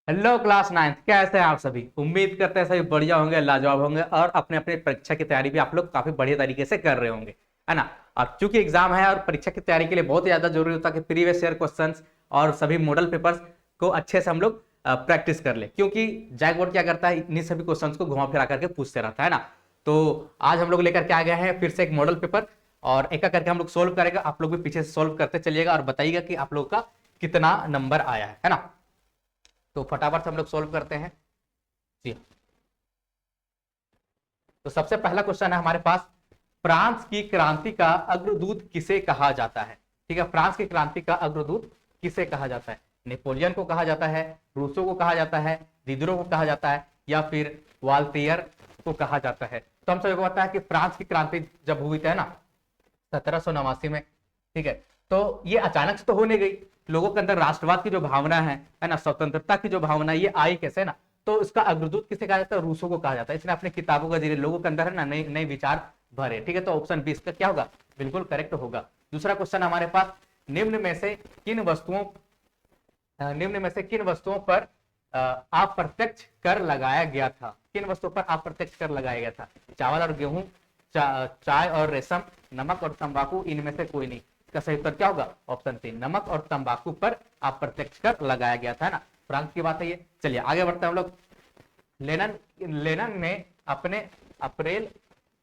Hello class ninth, कैसे हैं आप सभी। उम्मीद करते हैं सभी बढ़िया होंगे, लाजवाब होंगे और अपने अपने परीक्षा की तैयारी भी आप लोग काफी बढ़िया तरीके से कर रहे होंगे, है ना। और चूंकि एग्जाम है और परीक्षा की तैयारी के लिए बहुत ज्यादा जरूरी होता है कि प्रीवियस ईयर क्वेश्चंस और सभी मॉडल पेपर्स को अच्छे से हम लोग प्रैक्टिस कर ले, क्योंकि जैक बोर्ड क्या करता है, इन्हीं सभी क्वेश्चंस को घुमा फिरा करके पूछते रहता है ना। तो आज हम लोग लेकर के आ गए हैं फिर से एक मॉडल पेपर, और एक एक करके हम लोग सोल्व करेंगे। आप लोग भी पीछे से सोल्व करते चलिएगा और बताइएगा कि आप लोग का कितना नंबर आया है ना। तो फटाफट से हम लोग सोल्व करते हैं जी। तो सबसे पहला क्वेश्चन है हमारे पास, फ्रांस की क्रांति का अग्रदूत किसे कहा जाता है। ठीक है, फ्रांस की क्रांति का अग्रदूत किसे कहा जाता है। नेपोलियन को कहा जाता है, रूसो को कहा जाता है, दिदरो को कहा जाता है, या फिर वाल्टियर को कहा जाता है। तो हम सभी को पता है कि फ्रांस की क्रांति जब हुई थी ना 1789 में, ठीक है। तो ये अचानक से तो हो नहीं गई, लोगों के अंदर राष्ट्रवाद की जो भावना है ना, स्वतंत्रता की जो भावना, ये आई कैसे ना। तो इसका अग्रदूत किसे कहा जाता है, रूसो को कहा जाता है। इसने अपने किताबों के जरिए लोगों के अंदर है ना नए नए विचार भरे। ठीक है, तो ऑप्शन बी इसका क्या होगा, बिल्कुल करेक्ट होगा। दूसरा क्वेश्चन हमारे पास, निम्न में से किन वस्तुओं निम्न में से किन वस्तुओं पर अप्रत्यक्ष कर लगाया गया था। किन वस्तुओं पर अप्रत्यक्ष कर लगाया गया था। चावल और गेहूं, चाय और रेशम, नमक और तंबाकू, इनमें से कोई नहीं। इसका सही उत्तर क्या होगा, ऑप्शन सी, नमक और तंबाकू पर अप्रत्यक्ष कर लगाया गया था ना। फ्रांस की बात है ये। चलिए आगे बढ़ते हैं हम लोग। लेनन लेनन ने अपने अप्रैल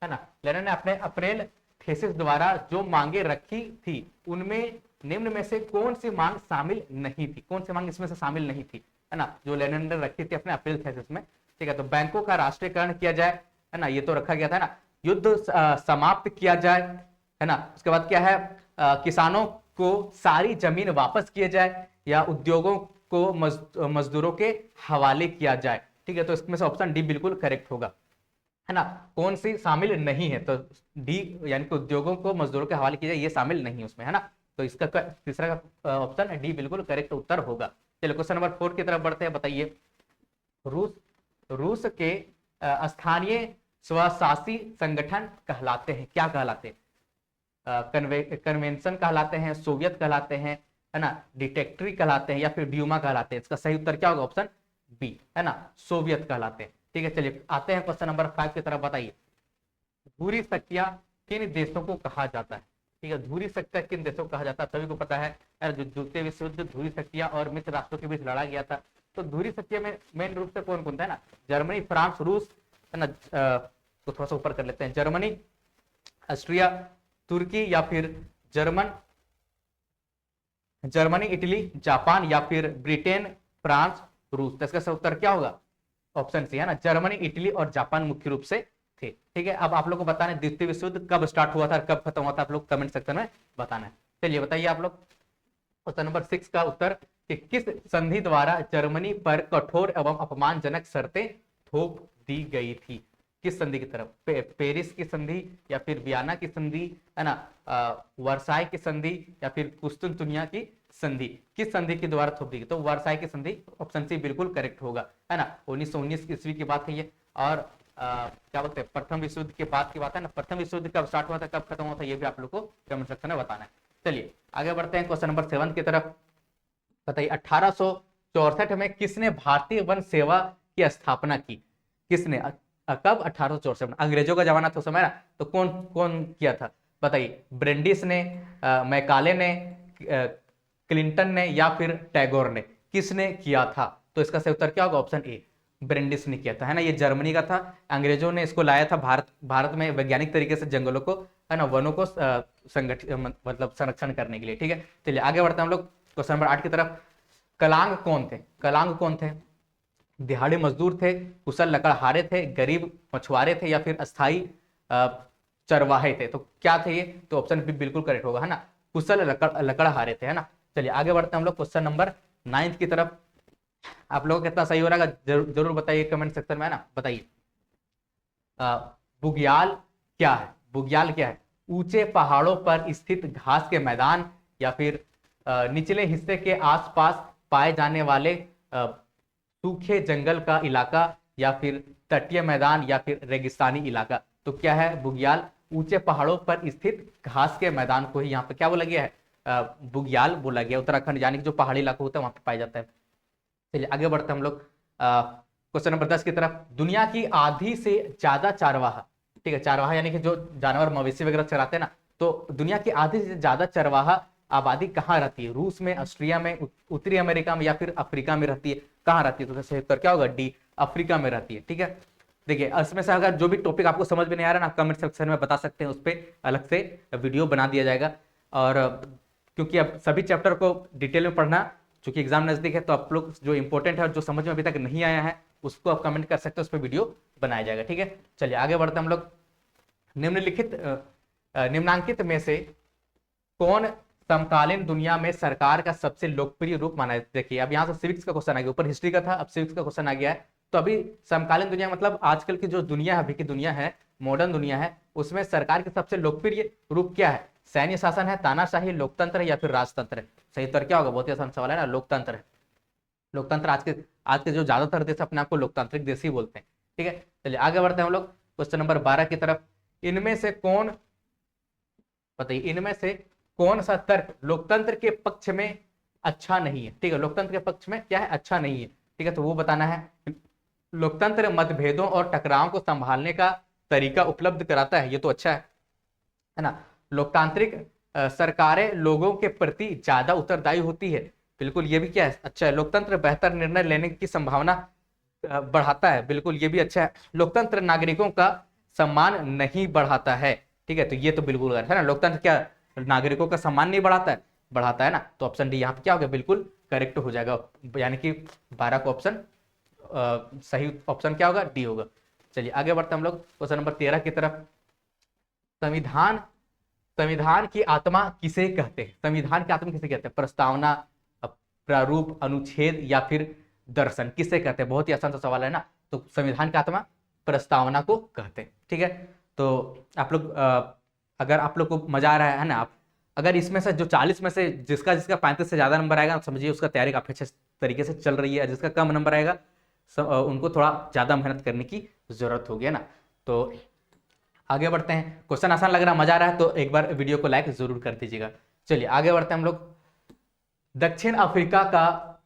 है ना, लेनन ने अपने अप्रैल थीसिस द्वारा जो मांगे रखी थी, उनमें निम्न में से कौन सी मांग शामिल नहीं थी। कौन सी मांग इसमें से शामिल नहीं थी, है ना, जो लेनन ने रखी थी अपने अप्रैल थीसिस में। ठीक है, तो बैंकों का राष्ट्रीयकरण किया जाए, है ना, ये तो रखा गया था ना। युद्ध समाप्त किया जाए, है ना। उसके बाद क्या है, किसानों को सारी जमीन वापस किया जाए, या उद्योगों को मजदूरों के हवाले किया जाए। ठीक है, तो इसमें से ऑप्शन डी बिल्कुल करेक्ट होगा, है ना। कौन सी शामिल नहीं है, तो डी यानी कि उद्योगों को मजदूरों के हवाले किया जाए, ये शामिल नहीं है उसमें, है ना। तो इसका तीसरा का ऑप्शन डी बिल्कुल करेक्ट उत्तर होगा। चलिए क्वेश्चन नंबर 4 की तरफ बढ़ते हैं। बताइए, रूस रूस के स्थानीय स्वशासी संगठन कहलाते हैं, क्या कहलाते हैं। कन्वेंशन कहलाते हैं, सोवियत कहलाते हैं, है ना, डिटेक्टरी कहलाते हैं, या फिर ड्यूमा कहलाते हैं। इसका सही उत्तर क्या होगा, ऑप्शन बी, है ना, सोवियत कहलाते हैं। ठीक है, चलिए आते हैं क्वेश्चन नंबर 5 की तरफ। बताइए, धुरी शक्तियां किन देशों को कहा जाता है। ठीक है, धुरी शक्तियां किन देशों को कहा जाता है, सभी को पता है यार, जो द्वितीय विश्व युद्ध धुरी शक्तियां और मित्र राष्ट्रों के बीच लड़ा गया था। तो धुरी शक्तियां में मेन रूप से कौन कौन था, है ना, जर्मनी, फ्रांस, रूस, है ना। तो थोड़ा सा ऊपर कर लेते हैं, जर्मनी, ऑस्ट्रिया, तुर्की, या फिर जर्मन जर्मनी, इटली, जापान, या फिर ब्रिटेन, फ्रांस, रूस। तो इसका उत्तर क्या होगा, ऑप्शन सी, है ना, जर्मनी, इटली और जापान मुख्य रूप से थे। ठीक है, अब आप लोग को बताना है द्वितीय विश्व युद्ध कब स्टार्ट हुआ था, कब खत्म हुआ था, आप लोग कमेंट सेक्शन में बताना है। चलिए बताइए आप लोग, क्वेश्चन नंबर 6 का उत्तर, कि किस संधि द्वारा जर्मनी पर कठोर एवं अपमानजनक शर्तें थोप दी गई थी। किस संधि की तरफ, पेरिस की संधि, या फिर वियना की संधि, है ना, वर्साई की संधि, या फिर कुस्तुनतुनिया की संधि। किस संधि के द्वारा थोप दी गई, तो वर्साई की संधि, ऑप्शन सी बिल्कुल करेक्ट होगा, है ना। 1919 ईस्वी की बात है ये। और क्या बोलते हैं, प्रथम विश्व युद्ध के बाद की बात है ना। प्रथम विश्व युद्ध कब स्टार्ट हुआ था, कब खत्म हुआ था, ये भी आप लोग को कमेंट सेक्शन में बताना है। चलिए आगे बढ़ते हैं क्वेश्चन नंबर 7 की तरफ। बताइए, 1864 में किसने भारतीय वन सेवा की स्थापना की। किसने, कब, 1864 में, अंग्रेजों का जमाना था उस समय ना। तो कौन कौन किया था, बताइए। ब्रेंडिस ने, मैकाले ने, क्लिंटन ने, या फिर टैगोर ने, किसने किया था। तो इसका सही उत्तर क्या होगा, ऑप्शन ए, ब्रेंडिस ने किया था, है ना। ये जर्मनी का था, अंग्रेजों ने इसको लाया था भारत में वैज्ञानिक तरीके से जंगलों को, है ना, वनों को संगठित मतलब संरक्षण करने के लिए। ठीक है, चलिए आगे बढ़ते हैं हम लोग क्वेश्चन नंबर 8 की तरफ। कलांग कौन थे, कलांग कौन थे। दिहाड़ी मजदूर थे, कुशल लकड़हारे थे, गरीब मछुआरे थे, या फिर अस्थाई चरवाहे थे। तो क्या थे ये, तो ऑप्शन बी बिल्कुल करेक्ट होगा, है ना, कुशल लकड़हारे थे, है ना। चलिए आगे बढ़ते हैं हम लोग क्वेश्चन नंबर 9 की तरफ। आप लोगों को कितना सही हो रहा है जरूर बताइए कमेंट सेक्शन में, है ना। बताइए, बुग्याल क्या है, बुग्याल क्या है। ऊंचे पहाड़ों पर स्थित घास के मैदान, या फिर निचले हिस्से के आसपास पाए जाने वाले सूखे जंगल का इलाका, या फिर तटीय मैदान, या फिर रेगिस्तानी इलाका। तो क्या है बुग्याल, ऊंचे पहाड़ों पर स्थित घास के मैदान को ही यहाँ पे क्या बोला गया है, बुग्याल बोला गया। उत्तराखंड यानी कि जो पहाड़ी इलाका होता है वहां पे पाया जाता है। चलिए आगे बढ़ते हम लोग क्वेश्चन नंबर 10 की तरफ। दुनिया की आधी से ज्यादा चारवाहा, ठीक है, चारवाहा यानी कि जो जानवर मवेशी वगैरह चराते हैं ना, तो दुनिया की आधी से ज्यादा चरवाहा आबादी कहाँ रहती है? रूस में, ऑस्ट्रिया में, उत्तरी अमेरिका में, या फिर अफ्रीका में रहती है? कहाँ रहती है? तो सही उत्तर क्या होगा? डी, अफ्रीका में रहती है। ठीक है, देखिए इसमें से अगर जो भी टॉपिक आपको समझ में नहीं आ रहा ना, कमेंट सेक्शन में बता सकते हैं, उस पर अलग से वीडियो बना दिया जाएगा। और क्योंकि अब सभी चैप्टर को डिटेल में पढ़ना, चूंकि एग्जाम नजदीक है, तो आप लोग जो इंपॉर्टेंट है और जो समझ में अभी तक नहीं आया है उसको आप कमेंट कर सकते हैं, उस पर वीडियो बनाया जाएगा। ठीक है, चलिए आगे बढ़ते हम लोग। निम्नांकित में से कौन समकालीन दुनिया में सरकार का सबसे लोकप्रिय रूप माना है? देखिए अब यहाँ से सिविक्स का क्वेश्चन आ गया, ऊपर हिस्ट्री का था, अब सिविक्स का क्वेश्चन आ गया है। तो अभी समकालीन दुनिया मतलब आजकल की जो दुनिया है, अभी की दुनिया है, मॉडर्न दुनिया है, उसमें सरकार के सबसे लोकप्रिय रूप क्या है? सैन्य शासन है, तानाशाही, लोकतंत्र है, या फिर राजतंत्र है? सही उत्तर क्या होगा? बहुत ही आसान सवाल है ना, लोकतंत्र है। लोकतंत्र आज के जो ज्यादातर देश अपने आप को लोकतांत्रिक देश ही बोलते हैं। ठीक है, चलिए आगे बढ़ते हैं हम लोग क्वेश्चन नंबर 12 की तरफ। इनमें से कौन, बताइए, इनमें से कौन सा तर्क लोकतंत्र के पक्ष में अच्छा नहीं है? ठीक है, लोकतंत्र के पक्ष में क्या है? अच्छा नहीं है। ठीक है, तो वो बताना है। लोकतंत्र मतभेदों और टकराव को संभालने का तरीका उपलब्ध कराता है, ये तो अच्छा है ना। लोकतांत्रिक सरकारें लोगों के प्रति ज्यादा उत्तरदायी होती है, बिल्कुल ये भी क्या है? अच्छा है। लोकतंत्र बेहतर निर्णय लेने की संभावना बढ़ाता है, बिल्कुल ये भी अच्छा है। लोकतंत्र नागरिकों का सम्मान नहीं बढ़ाता है, ठीक है, तो ये तो बिल्कुल गलत है ना। लोकतंत्र क्या नागरिकों का सम्मान नहीं बढ़ाता है? बढ़ाता है ना, तो ऑप्शन डी यहाँ पे क्या होगा? बिल्कुल करेक्ट हो जाएगा, यानी कि 12 का ऑप्शन सही ऑप्शन क्या होगा? डी होगा। चलिए आगे बढ़ते हम लोग क्वेश्चन नंबर 13 की तरफ। संविधान संविधान की आत्मा किसे कहते हैं? संविधान की आत्मा किसे कहते हैं? प्रस्तावना, प्रारूप, अनुच्छेद, या फिर दर्शन? किसे कहते हैं? बहुत ही आसान सा सवाल है ना। तो संविधान की आत्मा प्रस्तावना को कहते हैं। ठीक है, तो आप लोग अगर आप लोग को मजा आ रहा है ना, आप अगर इसमें से जो 40 में से जिसका 35 से ज्यादा नंबर आएगा, समझिए उसका तैयारी काफी अच्छे तरीके से चल रही है। जिसका कम नंबर आएगा उनको थोड़ा ज्यादा मेहनत करने की जरूरत होगी, है ना। तो आगे बढ़ते हैं। क्वेश्चन आसान लग रहा है, मजा आ रहा है, तो एक बार वीडियो को लाइक जरूर कर दीजिएगा। चलिए आगे बढ़ते हैं हम लोग। दक्षिण अफ्रीका का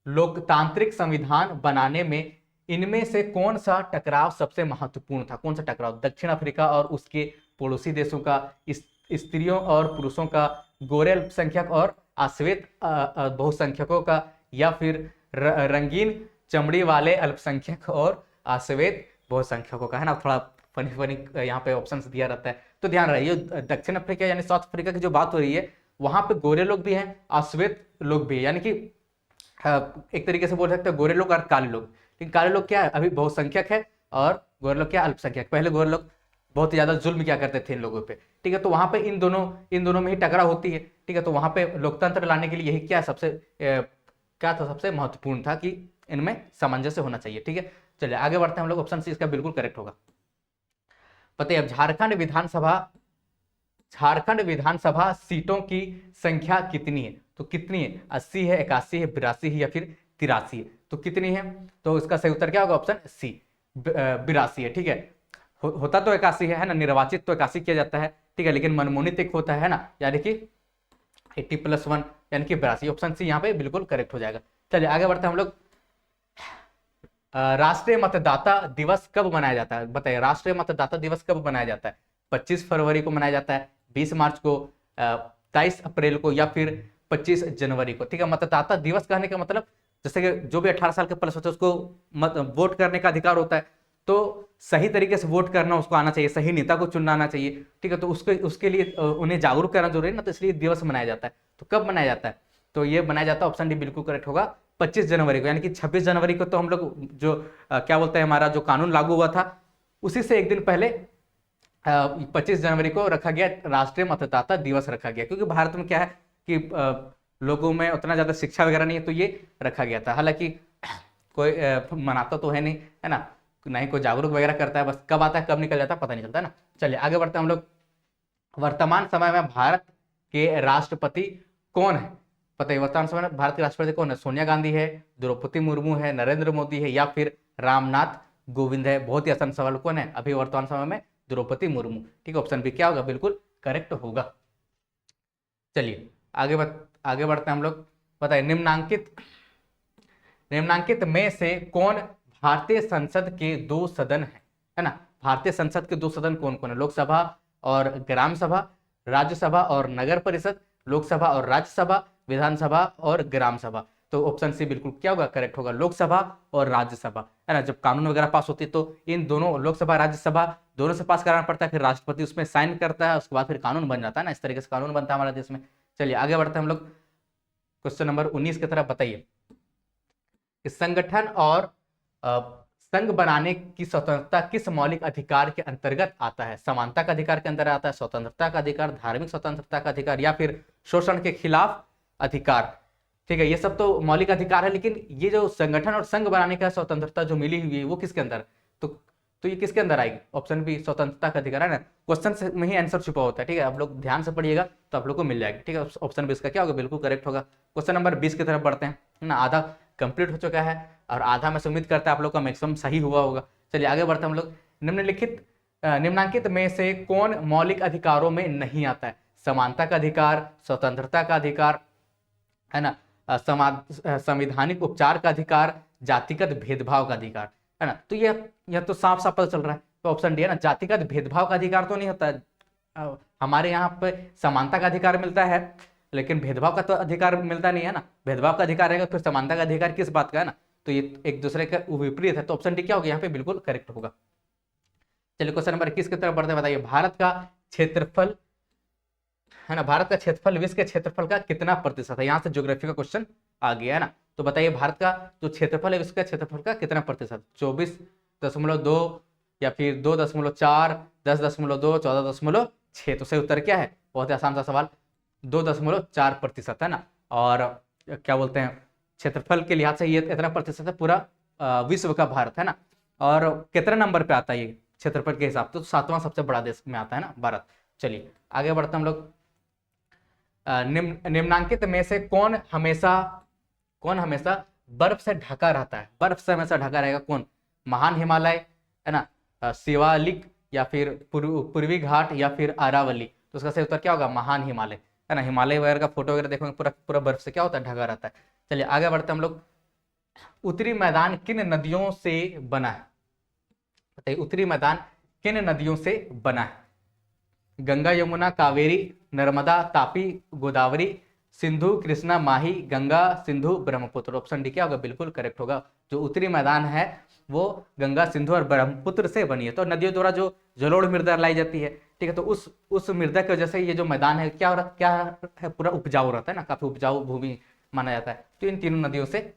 लोकतांत्रिक संविधान बनाने में इनमें से कौन सा टकराव सबसे महत्वपूर्ण था? कौन सा टकराव? दक्षिण अफ्रीका और उसके पड़ोसी देशों का, स्त्रियों और पुरुषों का, गोरे अल्पसंख्यक और अश्वेत बहुसंख्यकों का, या फिर रंगीन चमड़ी वाले अल्पसंख्यक और अश्वेत बहुसंख्यकों का? है ना, थोड़ा फनी फनी यहाँ पे ऑप्शंस दिया रहता है, तो ध्यान रहिए। दक्षिण अफ्रीका यानी साउथ अफ्रीका की जो बात हो रही है, वहां पे गोरे लोग भी हैं, अश्वेत लोग भी हैं, यानी कि एक तरीके से बोल सकते हैं गोरे लोग और काले लोग। लेकिन काले लोग क्या है? अभी बहुसंख्यक है, और गोरे लोग क्या? अल्पसंख्यक। पहले गोरे लोग बहुत ही ज्यादा जुल्म क्या करते थे इन लोगों पे। ठीक है, तो वहां पे इन दोनों में ही टकराव होती है। ठीक है, तो वहां पे लोकतंत्र लाने के लिए यही क्या सबसे क्या था? सबसे महत्वपूर्ण था कि इनमें सामंजस्य होना चाहिए। ठीक है, चलिए आगे बढ़ते हैं हम लोग। ऑप्शन सी इसका बिल्कुल करेक्ट होगा। पता है अब झारखंड विधानसभा सीटों की संख्या कितनी है? तो कितनी है? 80 है, 81 है, 82 है, या फिर 83 है? तो कितनी है? तो इसका सही उत्तर क्या होगा? ऑप्शन सी, 82 है। ठीक है, होता तो 81 है ना, निर्वाचित तो 81 किया जाता है। ठीक है, लेकिन मनमोनित एक होता है ना, यानी कि 80+1 यानी कि 82। ऑप्शन सी यहाँ पे बिल्कुल करेक्ट हो जाएगा। चलिए आगे बढ़ते हैं हम लोग। राष्ट्रीय मतदाता दिवस कब मनाया जाता है? बताइए, राष्ट्रीय मतदाता दिवस कब मनाया जाता है? 25 फरवरी को मनाया जाता है, 20 मार्च को, 23 अप्रैल को, या फिर 25 जनवरी को? ठीक है, मतदाता दिवस कहने का मतलब जैसे कि जो भी 18 साल के प्लस होते हैं उसको वोट करने का अधिकार होता है, तो सही तरीके से वोट करना उसको आना चाहिए, सही नेता को चुनना आना चाहिए। ठीक है, तो उसके लिए उन्हें जागरूक करना जरूरी है ना, तो इसलिए दिवस मनाया जाता है। तो कब मनाया जाता है? तो ये बनाया जाता है, ऑप्शन डी बिल्कुल करेक्ट होगा, 25 जनवरी को। यानी कि 26 जनवरी को तो हम लोग जो क्या बोलते हैं, हमारा जो कानून लागू हुआ था उसी से एक दिन पहले 25 जनवरी को रखा गया, राष्ट्रीय मतदाता दिवस रखा गया, क्योंकि भारत में क्या है कि लोगों में उतना ज्यादा शिक्षा वगैरह नहीं है, तो ये रखा गया था। हालांकि कोई मनाता तो है नहीं, है ना, ना ही कोई जागरूक वगैरह करता है, बस कब आता है कब निकल जाता है पता नहीं चलता है ना। चलिए आगे बढ़ते हैं हम लोग। वर्तमान समय में भारत के राष्ट्रपति कौन है? पता है वर्तमान समय में भारत के राष्ट्रपति कौन है? सोनिया गांधी है, द्रौपदी मुर्मू है, नरेंद्र मोदी है, या फिर रामनाथ कोविंद है? बहुत ही आसान सवाल। कौन है अभी वर्तमान समय में? द्रौपदी मुर्मू। ठीक है, ऑप्शन बी क्या होगा? बिल्कुल करेक्ट होगा। चलिए आगे बढ़ते हैं हम लोग। बताइए, निम्नांकित में से कौन भारतीय संसद के दो सदन है ना? भारतीय संसद के दो सदन कौन कौन है? लोकसभा और ग्राम सभा, राज्यसभा और नगर परिषद, लोकसभा और राज्यसभा, विधानसभा और ग्राम सभा। तो ऑप्शन सी बिल्कुल क्या होगा? करेक्ट होगा, लोकसभा और राज्यसभा, है ना। जब कानून वगैरह पास होती है तो इन दोनों, लोकसभा राज्यसभा दोनों से पास कराना पड़ता है, फिर राष्ट्रपति उसमें साइन करता है, उसके बाद फिर कानून बन जाता है ना। इस तरीके से कानून बनता है हमारे देश में। चलिए आगे बढ़ते हैं हम लोग क्वेश्चन नंबर 19 की तरफ। बताइए संगठन और संघ बनाने की स्वतंत्रता किस मौलिक अधिकार के अंतर्गत आता है? समानता का अधिकार के अंदर आता है, स्वतंत्रता का अधिकार, धार्मिक स्वतंत्रता का अधिकार, या फिर शोषण के खिलाफ अधिकार? ठीक है, ये सब तो मौलिक अधिकार है, लेकिन ये जो संगठन और संघ बनाने का स्वतंत्रता जो मिली हुई है वो किसके अंदर? तो ये किसके अंदर आएगी? ऑप्शन बी, स्वतंत्रता का अधिकार, है ना। क्वेश्चन में ही आंसर छुपा होता है, ठीक है। आप लोग ध्यान से पढ़िएगा तो आप लोग को मिल जाएगा, ठीक है। ऑप्शन बी इसका क्या होगा? बिल्कुल करेक्ट होगा। क्वेश्चन नंबर 20 की तरफ बढ़ते हैं, है ना। आधा कंप्लीट हो चुका है और आधा मैं उम्मीद करता है आप लोग का मैक्सिमम सही हुआ होगा। चलिए आगे बढ़ते हैं हम लोग। निम्नलिखित में से कौन मौलिक अधिकारों में नहीं आता है? समानता का अधिकार, स्वतंत्रता का अधिकार, है ना, संवैधानिक उपचार का अधिकार, जातिगत भेदभाव का अधिकार, है ना। तो यह तो साफ साफ पता चल रहा है, तो ऑप्शन डी है ना। जातिगत भेदभाव का अधिकार तो नहीं होता है, हमारे यहाँ पे समानता का अधिकार मिलता है, लेकिन भेदभाव का तो अधिकार मिलता नहीं है ना। भेदभाव का अधिकार रहेगा, फिर समानता का अधिकार किस बात का, है ना। तो ये एक दूसरे का विपरीत है, तो ऑप्शन डी क्या होगा? यहाँ पे बिल्कुल करेक्ट होगा। चलिए क्वेश्चन नंबर 21 की तरफ बढ़ते, बताइए भारत का क्षेत्रफल, है ना, भारत का क्षेत्रफल विश्व के क्षेत्रफल का कितना प्रतिशत है? यहाँ से ज्योग्राफी का क्वेश्चन आ गया, है ना। तो बताइए भारत का जो क्षेत्रफल है विश्व के क्षेत्रफल का कितना प्रतिशत? 24.2 या फिर 2.4, 10.2, 14.6? तो सही उत्तर क्या है? बहुत ही आसान सा सवाल, 2.4% है ना। और क्या बोलते हैं, क्षेत्रफल के लिहाज से ये इतना प्रतिशत है पूरा विश्व का भारत, है ना। और कितने नंबर पे आता है ये क्षेत्रफल के हिसाब से? तो 7वां सबसे बड़ा देश में आता है ना भारत। चलिए आगे बढ़ते हम लोग। निम्नांकित में से कौन हमेशा बर्फ से ढका रहता है? बर्फ से हमेशा ढका रहेगा कौन? महान हिमालय, है ना, शिवालिक, या फिर पूर्वी घाट, या फिर अरावली? तो उसका सही उत्तर क्या होगा? महान हिमालय, है ना। हिमालय वगैरह का फोटो वगैरह देखोगे पूरा पूरा बर्फ से क्या होता है? ढका रहता है। चलिए आगे बढ़ते हम लोग। उत्तरी मैदान किन नदियों से बना है? बताइए उत्तरी मैदान किन नदियों से बना है? गंगा, यमुना, कावेरी, नर्मदा, तापी, गोदावरी, सिंधु, कृष्णा, माही, गंगा, सिंधु, ब्रह्मपुत्र? ऑप्शन डी क्या होगा? बिल्कुल करेक्ट होगा। जो उत्तरी मैदान है वो गंगा, सिंधु और ब्रह्मपुत्र से बनी है। तो नदियों द्वारा जो जलोढ़ मृदा लाई जाती है, ठीक है, तो उस मृदा की वजह से ये जो मैदान है क्या है? पूरा उपजाऊ रहता है ना, काफी उपजाऊ भूमि माना जाता है। तो इन तीनों नदियों से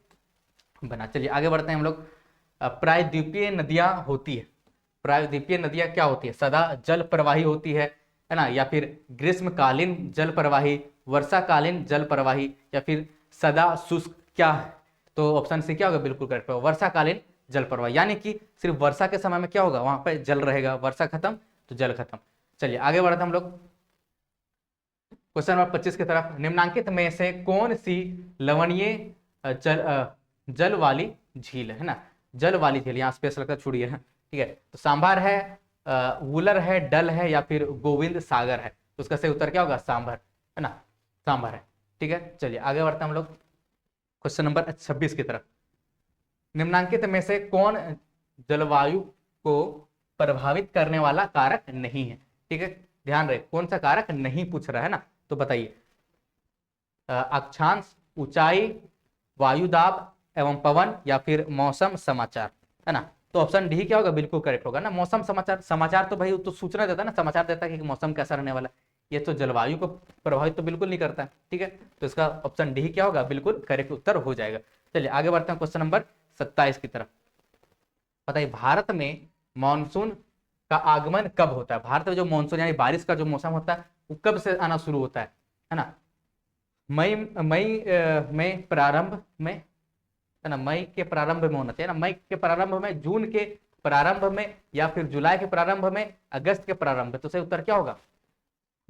बना। चलिए आगे बढ़ते हैं हम लोग। प्रायद्वीपीय नदियां होती है, प्रायद्वीपीय नदियां क्या होती है? सदा जल प्रवाही होती है ना, या फिर ग्रीष्मकालीन जल प्रवाही, वर्षाकालीन जल प्रवाही, या फिर सदा शुष्क? क्या है? तो ऑप्शन सी क्या होगा? बिल्कुल करेक्ट होगा, वर्षाकालीन जल प्रवाही। यानी कि सिर्फ वर्षा के समय में क्या होगा? वहां पे जल रहेगा, वर्षा खत्म तो जल खत्म। चलिए आगे बढ़ते हम लोग क्वेश्चन नंबर 25 की तरफ। निम्नांकित में से कौन सी लवणीय जल वाली झील है ना? जल वाली झील, यहाँ स्पेशल का छोड़िए, ठीक है। तो सांभर है, वुलर है, डल है, या फिर गोविंद सागर है? तो उसका सही उत्तर क्या होगा? सांभर, है ना, सांभर है, ठीक है। चलिए आगे बढ़ते हैं हम लोग क्वेश्चन नंबर 26 की तरफ। निम्नांकित में से कौन जलवायु को प्रभावित करने वाला कारक नहीं है? ठीक है, ध्यान रहे कौन सा कारक नहीं पूछ रहा है ना। तो बताइए अक्षांश, ऊंचाई, वायुदाब एवं पवन, या फिर मौसम समाचार, है ना। तो ऑप्शन डी क्या होगा? बिल्कुल करेक्ट होगा ना। मौसम समाचार, समाचार तो भाई तो सूचना देता है ना, समाचार देता है कि मौसम कैसा रहने वाला है। ये तो जलवायु को प्रभावित तो बिल्कुल नहीं करता है, ठीक है। तो इसका ऑप्शन डी क्या होगा? बिल्कुल करेक्ट उत्तर हो जाएगा। चलिए आगे बढ़ते हैं क्वेश्चन नंबर 27 की तरफ। बताइए भारत में मानसून का आगमन कब होता है? भारत में जो मानसून यानी बारिश का जो मौसम होता है वो कब से आना शुरू होता है ना? मई में प्रारंभ में, है ना, मई के प्रारंभ में होना चाहिए ना। मई के प्रारंभ में, जून के प्रारंभ में, या फिर जुलाई के प्रारंभ में, अगस्त के प्रारंभ में? तो सही उत्तर क्या होगा?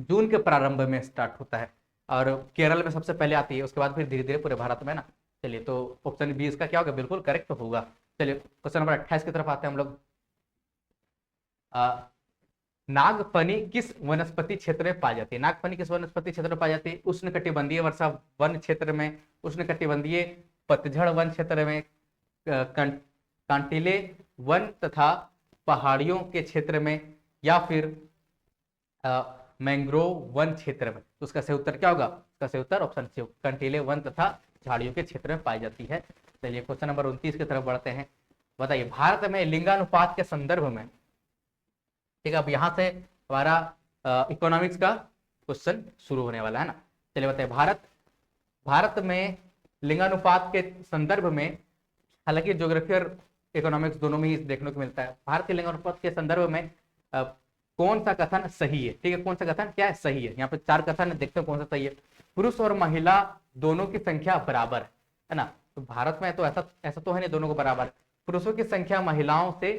जून के प्रारंभ में स्टार्ट होता है, और केरल में सबसे पहले आती है, उसके बाद फिर धीरे धीरे पूरे भारत में ना। चलिए तो ऑप्शन बी इसका क्या होगा? बिल्कुल करेक्ट होगा। चलिए क्वेश्चन नंबर 28 की तरफ आते हैं हम लोग। नागफनी किस वनस्पति क्षेत्र में पाई जाती है? नागफनी किस वनस्पति क्षेत्र में पाई जाती है? उष्णकटिबंधीय वर्षा वन क्षेत्र में, उष्णकटिबंधीय पतझड़ वन क्षेत्र में, कांटिले वन तथा पहाड़ियों के क्षेत्र में या फिर मैंग्रोव वन क्षेत्र में। तो उसका सही उत्तर क्या होगा? उसका सही उत्तर ऑप्शन सी, कंटीले वन तथा झाड़ियों के क्षेत्र में पाई जाती है। चलिए क्वेश्चन नंबर 29 की तरफ बढ़ते हैं। बताइए भारत में लिंगानुपात के संदर्भ में, ठीक है, अब यहाँ से हमारा इकोनॉमिक्स का क्वेश्चन शुरू होने वाला है ना। चलिए बताइए भारत में लिंगानुपात के संदर्भ में, हालांकि ज्योग्राफी और इकोनॉमिक्स दोनों में ही देखने को मिलता है, भारत के लिंगानुपात के संदर्भ में कौन सा कथन सही है? ठीक है, कौन सा कथन क्या है सही है? यहाँ पे 4 कथन है, देखते हैं कौन सा सही है। पुरुष और महिला दोनों की संख्या बराबर है ना। तो भारत में तो ऐसा तो है नहीं दोनों को बराबर, पुरुषों की संख्या महिलाओं से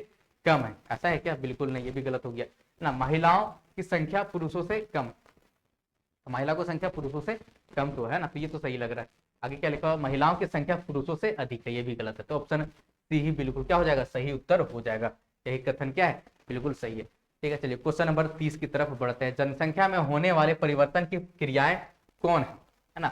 कम है, ऐसा है क्या? बिल्कुल नहीं, ये भी गलत हो गया ना। महिलाओं की संख्या पुरुषों से कम, तो महिला की संख्या पुरुषों से कम तो है ना, तो ये तो सही लग रहा है। आगे क्या लिखा हुआ? महिलाओं की संख्या पुरुषों से अधिक है, ये भी गलत है। तो ऑप्शन सी ही बिल्कुल क्या हो जाएगा? सही उत्तर हो जाएगा। यही कथन क्या है? बिल्कुल सही है। ठीक है, चलिए क्वेश्चन नंबर 30 की तरफ बढ़ते हैं। जनसंख्या में होने वाले परिवर्तन की क्रियाएं कौन है ना?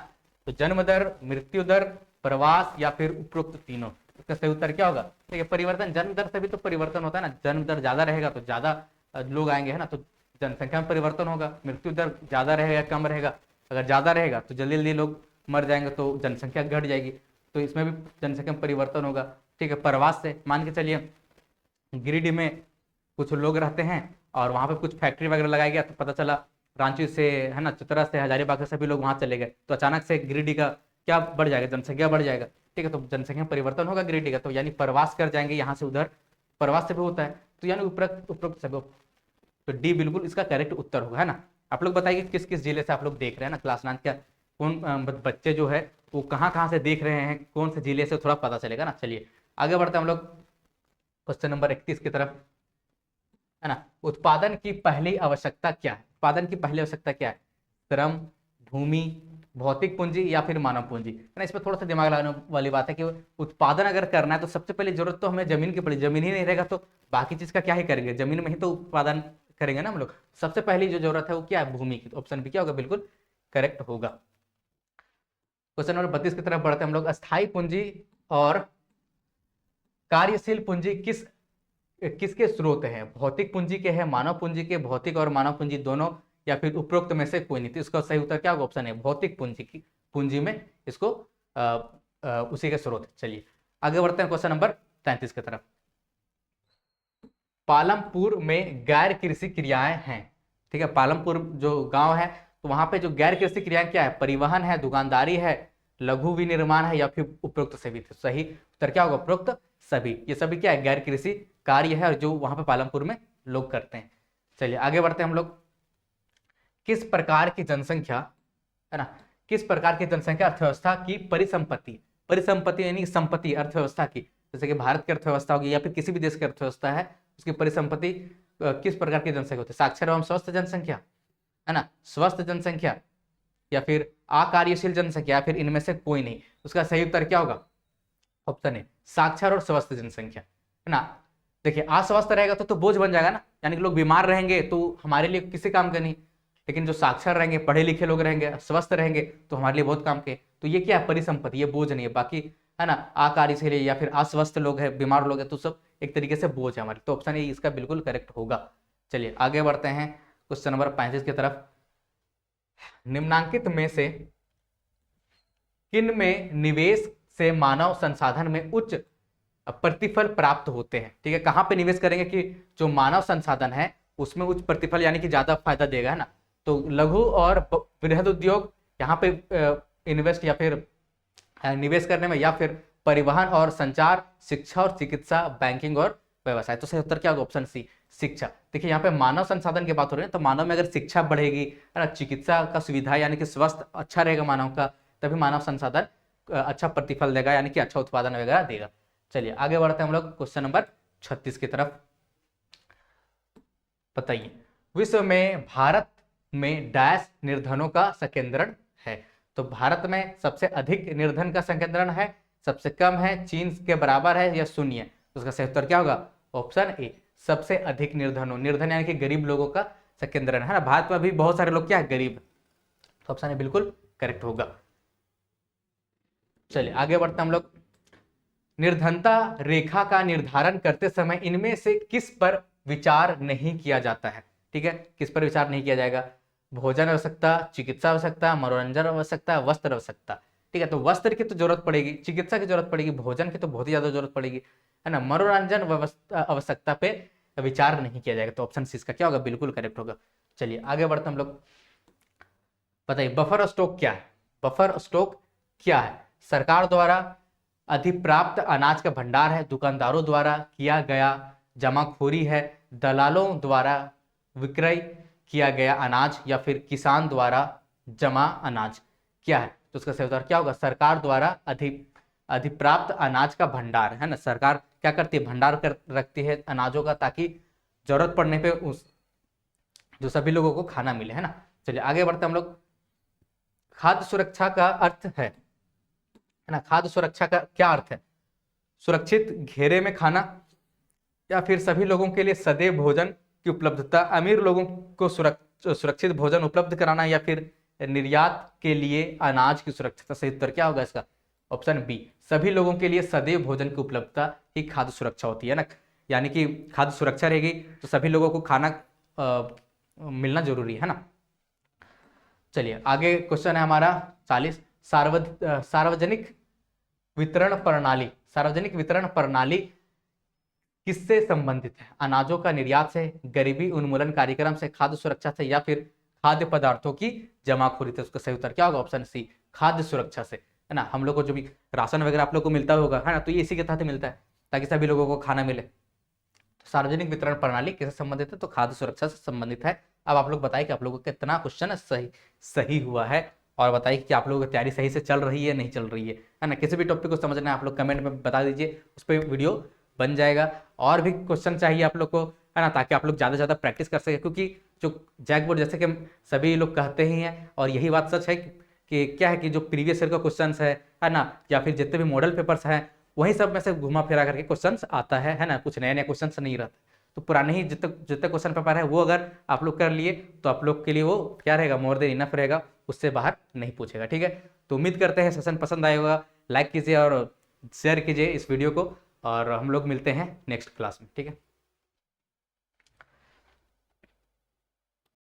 तो जन्म दर, मृत्यु दर, प्रवास या फिर उपरोक्त तीनों। इसका सही उत्तर क्या होगा? ठीक है, परिवर्तन, जन्म दर से भी तो परिवर्तन होता है ना। जन्म दर ज्यादा रहेगा तो ज्यादा लोग आएंगे, है ना, तो जनसंख्या में परिवर्तन होगा। मृत्यु दर ज्यादा रहेगा कम रहेगा? अगर ज्यादा रहेगा तो जल्दी जल्दी लोग मर जाएंगे तो जनसंख्या घट जाएगी, तो इसमें भी जनसंख्या में परिवर्तन होगा। ठीक है, प्रवास से मान के चलिए गिरिडीह में कुछ लोग रहते हैं और वहां पे कुछ फैक्ट्री वगैरह लगाया गया, तो पता चला रांची से, है ना, चतरा से, हजारीबाग से सभी लोग वहां चले गए, तो अचानक से गिरिडीह का क्या बढ़ जाएगा? जनसंख्या बढ़ जाएगा। ठीक है, तो जनसंख्या परिवर्तन होगा गिरिडीह का, तो यानी प्रवास कर जाएंगे यहाँ से उधर, प्रवास से भी होता है, तो यानी उपरोक्त सभी, तो डी बिल्कुल इसका करेक्ट उत्तर होगा, है ना। आप लोग बताइए किस किस जिले से आप लोग देख रहे हैं ना क्लास 9 का, कौन बच्चे जो है वो कहाँ से देख रहे हैं, कौन से जिले से, थोड़ा पता चलेगा ना। चलिए आगे बढ़ते हैं हम लोग क्वेश्चन नंबर 31 की तरफ, है ना। उत्पादन की पहली आवश्यकता क्या है? उत्पादन की पहली आवश्यकता क्या है? श्रम, भूमि, भौतिक पूंजी या फिर मानव पूंजी, है ना। इसमें थोड़ा सा दिमाग लगाने वाली बात है कि उत्पादन अगर करना है तो सबसे पहले जरूरत तो हमें जमीन की पड़ी, जमीन ही नहीं रहेगा तो बाकी चीज का क्या ही करेंगे, जमीन में ही तो उत्पादन करेंगे ना हम लोग। सबसे पहली जो जरूरत है वो क्या है? भूमि की। तो ऑप्शन भी क्या होगा? बिल्कुल करेक्ट होगा। क्वेश्चन नंबर 32 की तरफ बढ़ते हैं हम लोग। अस्थायी पूंजी और कार्यशील पूंजी किसके स्रोत हैं? भौतिक पूंजी के हैं, मानव पूंजी के, भौतिक और मानव पूंजी दोनों, या फिर उपरोक्त में से कोई नहीं। तो इसका सही उत्तर क्या होगा? ऑप्शन है भौतिक पूंजी की, पूंजी में इसको उसी के स्रोत। चलिए आगे बढ़ते हैं क्वेश्चन नंबर 33 की तरफ। पालमपुर में गैर कृषि क्रियाएं हैं, ठीक है, पालमपुर जो गांव है तो वहां पे जो गैर कृषि क्रियाएं क्या है? परिवहन है, दुकानदारी है, लघु विनिर्माण है, या फिर उपरोक्त सभी। तो सही उत्तर क्या होगा? उपरोक्त सभी। ये सभी क्या है? गैर कृषि कार्य है और जो वहां पे पालमपुर में लोग करते हैं। चलिए आगे बढ़ते हैं हम लोग। किस प्रकार की जनसंख्या, है ना, किस प्रकार की जनसंख्या अर्थव्यवस्था की परिसंपत्ति, परिसंपत्ति यानी संपत्ति अर्थव्यवस्था की, जैसे कि भारत की अर्थव्यवस्था होगी या फिर किसी भी देश की अर्थव्यवस्था है, उसकी परिसंपत्ति किस प्रकार की जनसंख्या होती है? साक्षर एवं स्वस्थ जनसंख्या, है ना, स्वस्थ जनसंख्या, या फिर अकार्यशील जनसंख्या, या फिर इनमें से कोई नहीं। उसका सही उत्तर क्या होगा? ऑप्शन है साक्षर और स्वस्थ जनसंख्या, है ना। देखिए अस्वस्थ रहेगा तो बोझ बन जाएगा ना, यानी कि लोग बीमार रहेंगे तो हमारे लिए किसी काम का नहीं, लेकिन जो साक्षर रहेंगे, पढ़े लिखे लोग रहेंगे, स्वस्थ रहेंगे तो हमारे लिए बहुत काम के। तो ये क्या है? परिसंपत्ति, ये बोझ नहीं है। बाकी, है ना, अकार्यशील या फिर अस्वस्थ लोग हैं, बीमार लोग हैं, तो सब एक तरीके से बोझ है हमारे। तो ऑप्शन ए इसका बिल्कुल करेक्ट होगा। चलिए आगे बढ़ते हैं क्वेश्चन नंबर 35 की तरफ। निम्नांकित में से किन में निवेश से मानव संसाधन में उच्च प्रतिफल प्राप्त होते हैं? ठीक है, कहां पे निवेश करेंगे कि जो मानव संसाधन है उसमें उच्च प्रतिफल यानी कि ज्यादा फायदा देगा, है ना। तो लघु और बृहद उद्योग यहाँ पे इन्वेस्ट या फिर निवेश करने में, या फिर परिवहन और संचार, शिक्षा और चिकित्सा, बैंकिंग और व्यवसाय। तो सही उत्तर क्या होगा? ऑप्शन सी शिक्षा। देखिए यहाँ पे मानव संसाधन की बात हो रही है, तो मानव में अगर शिक्षा बढ़ेगी, है ना, चिकित्सा का सुविधा यानी कि स्वास्थ्य अच्छा रहेगा मानव का, तभी मानव संसाधन अच्छा प्रतिफल देगा, यानी कि अच्छा उत्पादन वगैरह देगा। चलिए आगे बढ़ते हैं हम लोग क्वेश्चन नंबर 36 की तरफ। बताइए विश्व में भारत में डैश निर्धनों का संकेंद्रण है? तो भारत में सबसे अधिक निर्धन का संकेंद्रण है, सबसे कम है, चीन के बराबर है, या शून्य? तो उसका सही उत्तर क्या होगा? ऑप्शन ए सबसे अधिक निर्धनों, निर्धन यानी कि गरीब लोगों का संकेंद्रण, है ना। भारत में भी बहुत सारे लोग क्या है? गरीब। तो ऑप्शन ए बिल्कुल करेक्ट होगा। चलिए आगे बढ़ते हैं हम लोग। निर्धनता रेखा का निर्धारण करते समय इनमें से किस पर विचार नहीं किया जाता है? ठीक है, किस पर विचार नहीं किया जाएगा? भोजन आवश्यकता, चिकित्सा आवश्यकता, मनोरंजन आवश्यकता, वस्त्र आवश्यकता। ठीक है, तो वस्त्र की तो जरूरत पड़ेगी, चिकित्सा की जरूरत पड़ेगी, भोजन की तो बहुत ही ज्यादा जरूरत पड़ेगी, है ना। मनोरंजन आवश्यकता पे विचार नहीं किया जाएगा, तो ऑप्शन सी इसका क्या होगा? बिल्कुल करेक्ट होगा। चलिए आगे बढ़ते हम लोग। बताइए बफर स्टॉक क्या है? बफर स्टॉक क्या है? सरकार द्वारा अधिप्राप्त अनाज का भंडार है, दुकानदारों द्वारा किया गया जमाखोरी है, दलालों द्वारा विक्रय किया गया अनाज, या फिर किसान द्वारा जमा अनाज, क्या है? तो उसका सही उत्तर क्या होगा? सरकार द्वारा अधिप्राप्त अनाज का भंडार, है ना। सरकार क्या करती है? भंडार कर रखती है अनाजों का, ताकि जरूरत पड़ने पे उस जो सभी लोगों को खाना मिले, है ना। चलिए आगे बढ़ते हम लोग। खाद्य सुरक्षा का अर्थ है ना, खाद्य सुरक्षा का क्या अर्थ है? सुरक्षित घेरे में खाना, या फिर सभी लोगों के लिए सदैव भोजन की उपलब्धता, अमीर लोगों को सुरक्षित भोजन उपलब्ध कराना, या फिर निर्यात के लिए अनाज की सुरक्षा। सही उत्तर क्या होगा इसका? ऑप्शन बी, सभी लोगों के लिए सदैव भोजन की उपलब्धता ही खाद्य सुरक्षा होती है ना। यानी कि खाद्य सुरक्षा रहेगी तो सभी लोगों को खाना मिलना जरूरी है ना। चलिए आगे क्वेश्चन है हमारा 40। सार्वजनिक वितरण प्रणाली, सार्वजनिक वितरण प्रणाली किससे संबंधित है? अनाजों का निर्यात से, गरीबी उन्मूलन कार्यक्रम से, खाद्य सुरक्षा से, या फिर खाद्य पदार्थों की जमाखोरी से। उसका सही उत्तर क्या होगा? ऑप्शन सी, खाद्य सुरक्षा से, है ना। हम लोग को जो भी राशन वगैरह आप लोग को मिलता होगा, है ना, तो ये इसी के तहत मिलता है, ताकि सभी लोगों को खाना मिले। तो सार्वजनिक वितरण प्रणाली किससे संबंधित है? तो खाद्य सुरक्षा से संबंधित है। अब आप लोग बताइए कि आप लोगों को कितना क्वेश्चन सही हुआ है, और बताइए कि आप लोगों की तैयारी सही से चल रही है नहीं चल रही है ना। किसी भी टॉपिक को समझना है आप लोग कमेंट में बता दीजिए, उस पर वीडियो बन जाएगा। और भी क्वेश्चन चाहिए आप लोग को, है ना, ताकि आप लोग ज़्यादा से ज़्यादा प्रैक्टिस कर सके, क्योंकि जो जैक बोर्ड जैसे कि सभी लोग कहते ही हैं, और यही बात सच है कि क्या है कि जो प्रीवियस ईयर का क्वेश्चन है ना, या फिर जितने भी मॉडल पेपर्स हैं, वही सब में से घुमा फिरा करके क्वेश्चन आता है ना। कुछ नए नए क्वेश्चन नहीं रहते। तो पुराने ही जितने जितने क्वेश्चन पेपर है वो अगर आप लोग कर लिए तो आप लोग के लिए वो क्या रहेगा? मोर देन इनफ रहेगा, उससे बाहर नहीं पूछेगा। ठीक है, तो उम्मीद करते हैं सेशन पसंद आया होगा। लाइक कीजिए और शेयर कीजिए इस वीडियो को, और हम लोग मिलते हैं नेक्स्ट क्लास में। ठीक है।